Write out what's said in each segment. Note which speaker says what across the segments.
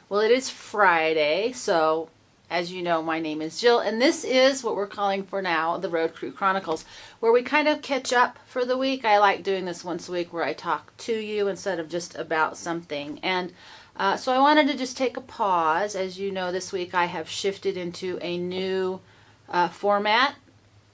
Speaker 1: Well, it is Friday, so as you know, my name is Jill, and this is what we're calling for now the Road Crew Chronicles, where we kind of catch up for the week. I like doing this once a week where I talk to you instead of just about something. And so I wanted to just take a pause. As you know, this week I have shifted into a new format.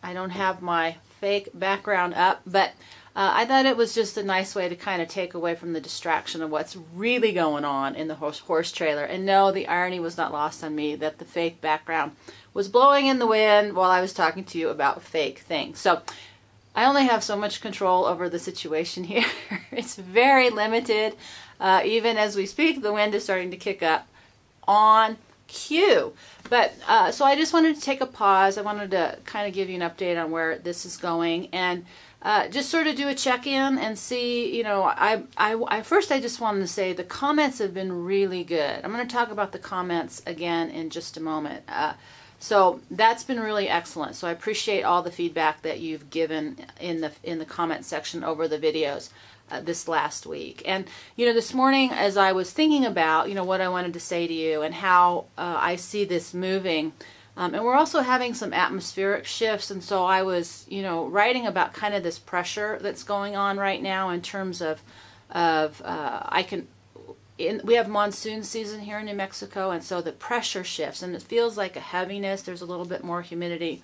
Speaker 1: I don't have my fake background up, but I thought it was just a nice way to kind of take away from the distraction of what's really going on in the horse trailer. And no, the irony was not lost on me that the fake background was blowing in the wind while I was talking to you about fake things. So I only have so much control over the situation here. It's very limited. Even as we speak, the wind is starting to kick up on cue. But so I just wanted to take a pause. I wanted to kind of give you an update on where this is going, and just sort of do a check-in and see, you know, first I just wanted to say the comments have been really good. I'm going to talk about the comments again in just a moment. So that's been really excellent. So I appreciate all the feedback that you've given in the comment section over the videos this last week. And, you know, this morning as I was thinking about, you know, what I wanted to say to you and how I see this moving, and we're also having some atmospheric shifts, and so I was, you know, writing about kind of this pressure that's going on right now in terms of we have monsoon season here in New Mexico, and so the pressure shifts, and it feels like a heaviness. There's a little bit more humidity.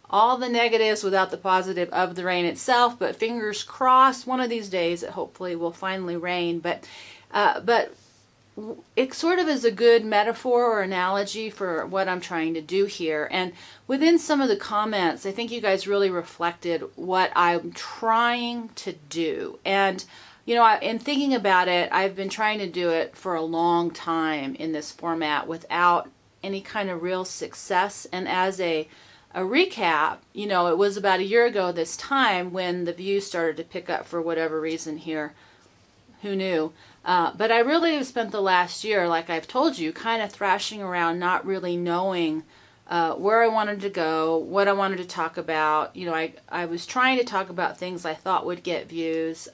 Speaker 1: All the negatives without the positive of the rain itself, but fingers crossed one of these days it hopefully will finally rain. But it sort of is a good metaphor or analogy for what I'm trying to do here. And within some of the comments, I think you guys really reflected what I'm trying to do. And, you know, in thinking about it, I've been trying to do it for a long time in this format without any kind of real success. And as a recap, you know, it was about a year ago this time when the views started to pick up for whatever reason here. Who knew? But I really have spent the last year, like I've told you, kind of thrashing around, not really knowing where I wanted to go, what I wanted to talk about. You know, I was trying to talk about things I thought would get views.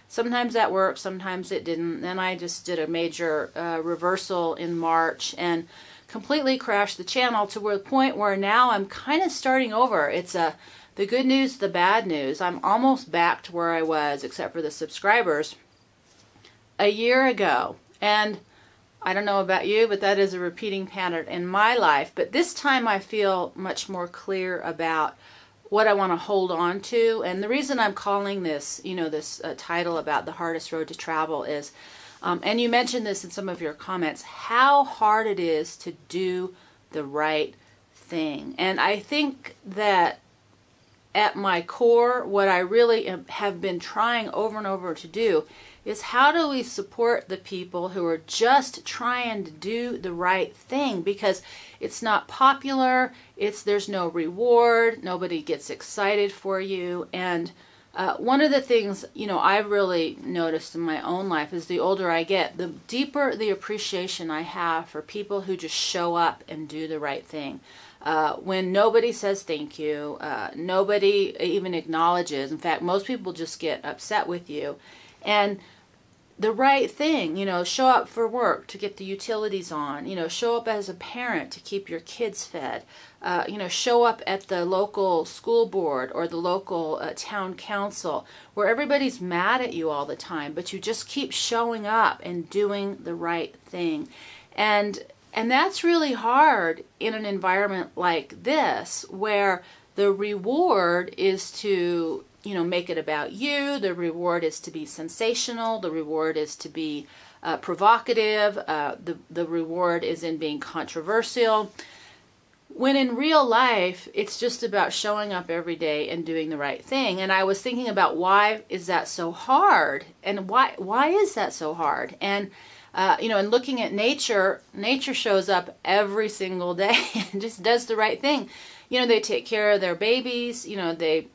Speaker 1: Sometimes that worked, sometimes it didn't. Then I just did a major reversal in March and completely crashed the channel to the point where now I'm kind of starting over. It's the good news, the bad news. I'm almost back to where I was, except for the subscribers, a year ago. And I don't know about you, but that is a repeating pattern in my life. But this time I feel much more clear about what I want to hold on to. And the reason I'm calling this, you know, this title about the hardest road to travel is, and you mentioned this in some of your comments, how hard it is to do the right thing. And I think that at my core, what I really have been trying over and over to do is how do we support the people who are just trying to do the right thing, because it's not popular, there's no reward, nobody gets excited for you. And one of the things, you know, I've really noticed in my own life is the older I get, the deeper the appreciation I have for people who just show up and do the right thing. When nobody says thank you, nobody even acknowledges. In fact, most people just get upset with you. And the right thing, you know, show up for work to get the utilities on, you know, show up as a parent to keep your kids fed, you know, show up at the local school board or the local town council where everybody's mad at you all the time, but you just keep showing up and doing the right thing. And that's really hard in an environment like this, where the reward is to, you know, make it about you. The reward is to be sensational. The reward is to be provocative. The reward is in being controversial. When in real life, it's just about showing up every day and doing the right thing. And I was thinking about, why is that so hard? And why is that so hard? And you know, and looking at nature shows up every single day and just does the right thing. You know, they take care of their babies. You know, they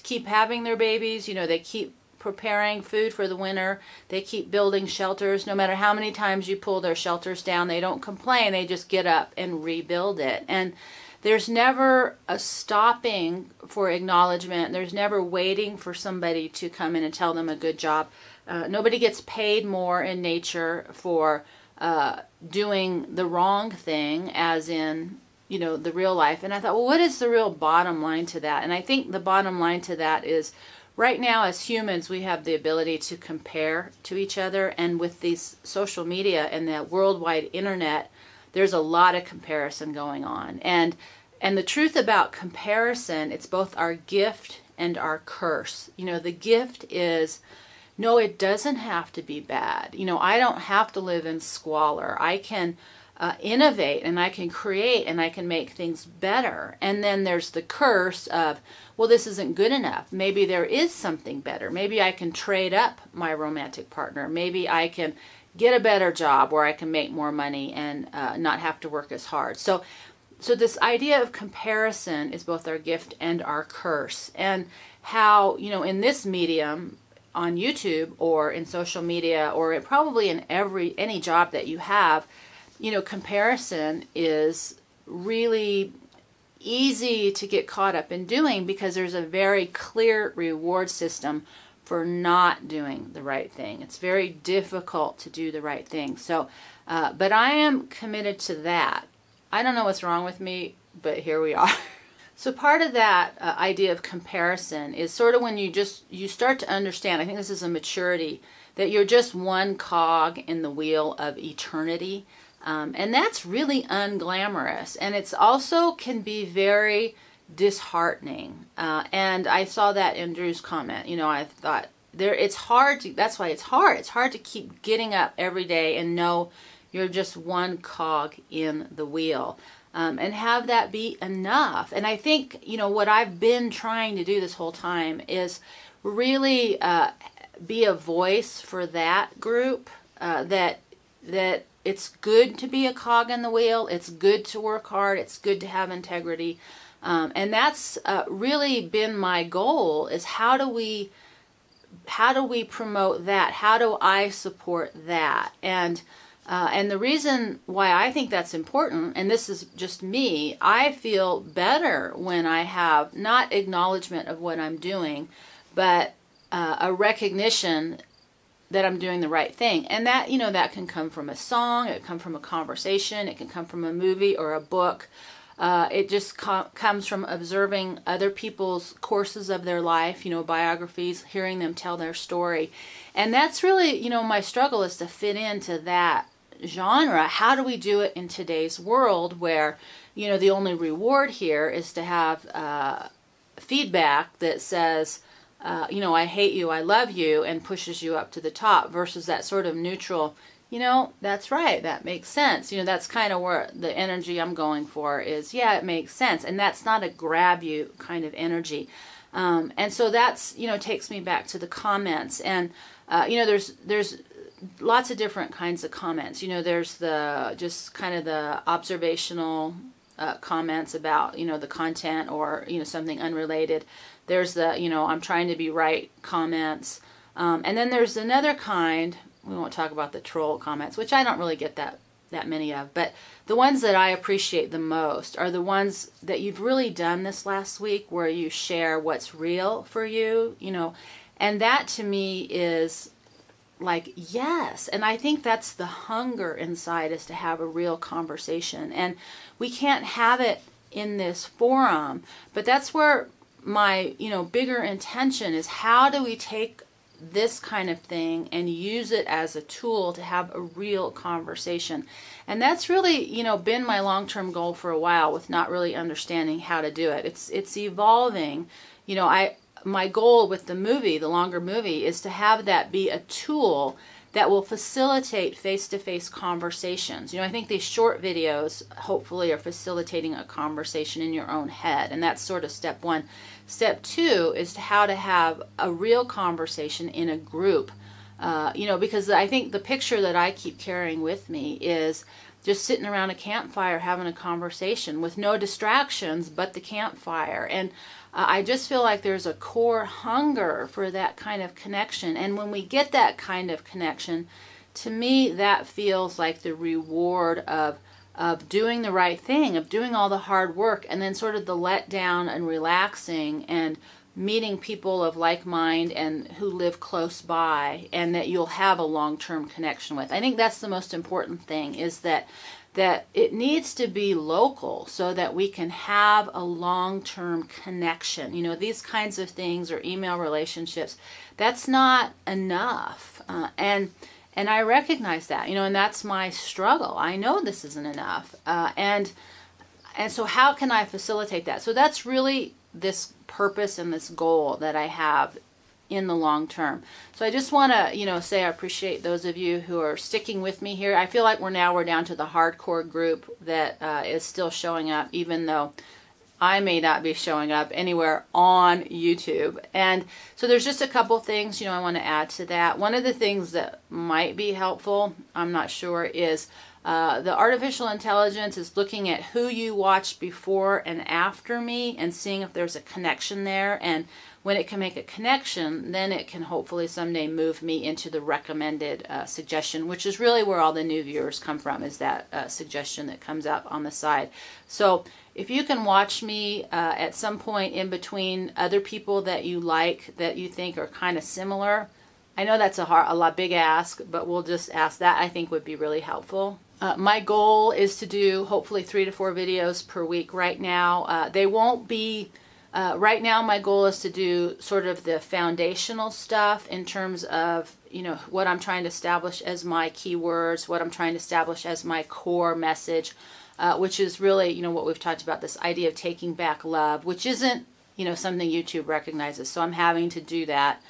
Speaker 1: keep having their babies. You know, they keep preparing food for the winter. They keep building shelters. No matter how many times you pull their shelters down, they don't complain. They just get up and rebuild it. And there's never a stopping for acknowledgement. There's never waiting for somebody to come in and tell them a good job. Nobody gets paid more in nature for doing the wrong thing, as in, the real life. And I thought, well, what is the real bottom line to that? And I think the bottom line to that is, right now as humans, we have the ability to compare to each other. And with these social media and the worldwide internet, there's a lot of comparison going on. And the truth about comparison, it's both our gift and our curse. The gift is, no, it doesn't have to be bad. I don't have to live in squalor. I can innovate, and I can create, and I can make things better. And then there's the curse of, well, this isn't good enough. Maybe there is something better. Maybe I can trade up my romantic partner. Maybe I can get a better job where I can make more money and not have to work as hard. So this idea of comparison is both our gift and our curse. And how, in this medium, on YouTube or in social media, or probably in any job that you have, comparison is really easy to get caught up in doing, because there's a very clear reward system for not doing the right thing. It's very difficult to do the right thing. So, but I am committed to that. I don't know what's wrong with me, but here we are. So part of that idea of comparison is sort of when you start to understand, I think this is a maturity, that you're just one cog in the wheel of eternity. And that's really unglamorous. And it's also can be very disheartening. And I saw that in Drew's comment. I thought it's hard to, that's why it's hard. It's hard to keep getting up every day and know you're just one cog in the wheel. And have that be enough. And I think, what I've been trying to do this whole time is really be a voice for that group, that it's good to be a cog in the wheel. It's good to work hard. It's good to have integrity. And that's really been my goal, is how do we promote that? How do I support that? And the reason why I think that's important, and this is just me, I feel better when I have not acknowledgement of what I'm doing, but a recognition that I'm doing the right thing. And that, that can come from a song, it can come from a conversation, it can come from a movie or a book. It just comes from observing other people's courses of their life, biographies, hearing them tell their story. And that's really, my struggle is to fit into that genre. How do we do it in today's world where, the only reward here is to have feedback that says, I hate you, I love you, and pushes you up to the top, versus that sort of neutral, that's right, that makes sense. That's kind of where the energy I'm going for is, yeah, it makes sense. And that's not a grab you kind of energy. And so that's, takes me back to the comments. And, there's lots of different kinds of comments. There's the just kind of the observational comments about, the content, or, something unrelated. There's the, I'm trying to be right comments. And then there's another kind, we won't talk about the troll comments, which I don't really get that many of, but the ones that I appreciate the most are the ones that you've really done this last week, where you share what's real for you, and that to me is like, yes. And I think that's the hunger inside, is to have a real conversation. And we can't have it in this forum, but that's where my, bigger intention is, how do we take this kind of thing and use it as a tool to have a real conversation? And that's really, been my long-term goal for a while, with not really understanding how to do it. It's evolving. My goal with the movie, the longer movie, is to have that be a tool that will facilitate face-to-face conversations. I think these short videos hopefully are facilitating a conversation in your own head, and that's sort of step one. Step two is how to have a real conversation in a group, because I think the picture that I keep carrying with me is just sitting around a campfire having a conversation with no distractions but the campfire. And I just feel like there's a core hunger for that kind of connection. And when we get that kind of connection, to me, that feels like the reward of doing the right thing, of doing all the hard work, and then sort of the letdown and relaxing and meeting people of like mind and who live close by, and that you'll have a long-term connection with. I think that's the most important thing, is that it needs to be local so that we can have a long-term connection. You know, these kinds of things, or email relationships, that's not enough. And I recognize that, you know, and that's my struggle. I know this isn't enough. And so how can I facilitate that? So that's really this purpose and this goal that I have in the long term. So I just want to, you know, say I appreciate those of you who are sticking with me here. I feel like we're down to the hardcore group that is still showing up, even though I may not be showing up anywhere on YouTube. And so there's just a couple things, you know, I want to add to that. One of the things that might be helpful, I'm not sure, is the artificial intelligence is looking at who you watched before and after me and seeing if there's a connection there. And when it can make a connection, then it can hopefully someday move me into the recommended suggestion, which is really where all the new viewers come from, is that suggestion that comes up on the side. So if you can watch me at some point in between other people that you like, that you think are kind of similar, I know that's a big ask, but we'll just ask that. I think would be really helpful. My goal is to do hopefully 3 to 4 videos per week right now. They won't be, right now my goal is to do sort of the foundational stuff in terms of, you know, what I'm trying to establish as my keywords, what I'm trying to establish as my core message, which is really, you know, what we've talked about, this idea of taking back love, which isn't, you know, something YouTube recognizes. So I'm having to do that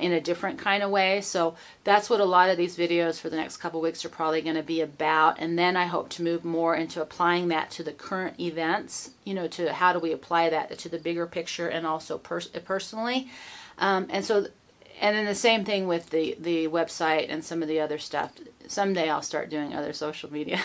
Speaker 1: in a different kind of way. So that's what a lot of these videos for the next couple weeks are probably going to be about. And then I hope to move more into applying that to the current events, you know, to how do we apply that to the bigger picture and also personally. And then the same thing with the website and some of the other stuff. Someday I'll start doing other social media.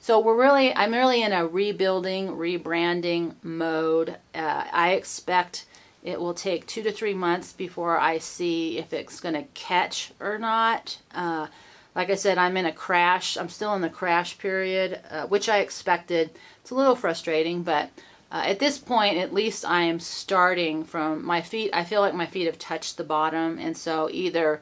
Speaker 1: So I'm really in a rebuilding, rebranding mode. I expect it will take 2 to 3 months before I see if it's going to catch or not. Like I said, I'm in a crash. I'm still in the crash period, which I expected. It's a little frustrating, but at this point, at least I am starting from my feet. I feel like my feet have touched the bottom, and so either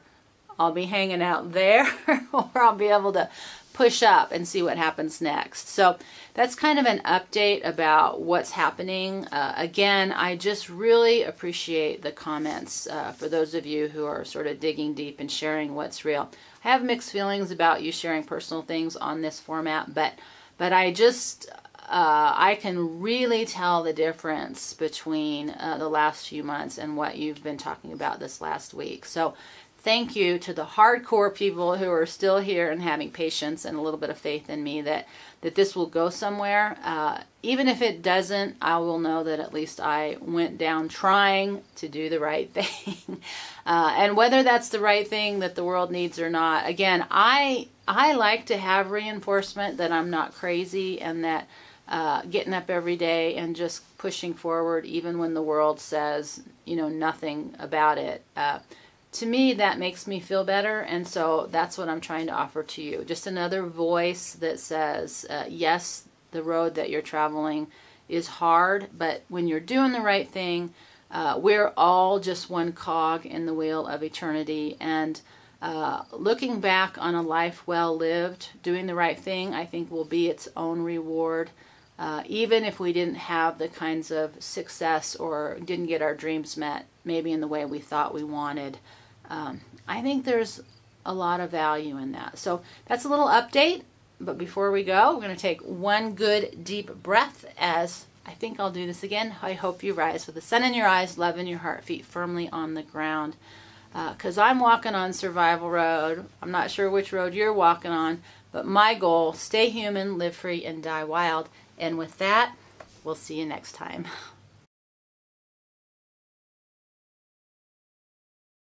Speaker 1: I'll be hanging out there or I'll be able to push up and see what happens next. So that's kind of an update about what's happening. Again, I just really appreciate the comments for those of you who are sort of digging deep and sharing what's real. I have mixed feelings about you sharing personal things on this format, but I just I can really tell the difference between the last few months and what you've been talking about this last week. So thank you to the hardcore people who are still here and having patience and a little bit of faith in me that this will go somewhere. Even if it doesn't, I will know that at least I went down trying to do the right thing. And whether that's the right thing that the world needs or not, again, I like to have reinforcement that I'm not crazy, and that getting up every day and just pushing forward even when the world says, you know, nothing about it. To me, that makes me feel better, and so that's what I'm trying to offer to you. Just another voice that says, yes, the road that you're traveling is hard, but when you're doing the right thing, we're all just one cog in the wheel of eternity. And looking back on a life well lived, doing the right thing, I think will be its own reward. Even if we didn't have the kinds of success or didn't get our dreams met, maybe in the way we thought we wanted, I think there's a lot of value in that. So that's a little update. But before we go, we're going to take one good deep breath, as I think I'll do this again. I hope you rise with the sun in your eyes, love in your heart, feet firmly on the ground. Because I'm walking on survival road. I'm not sure which road you're walking on, but my goal, stay human, live free, and die wild. And with that, we'll see you next time.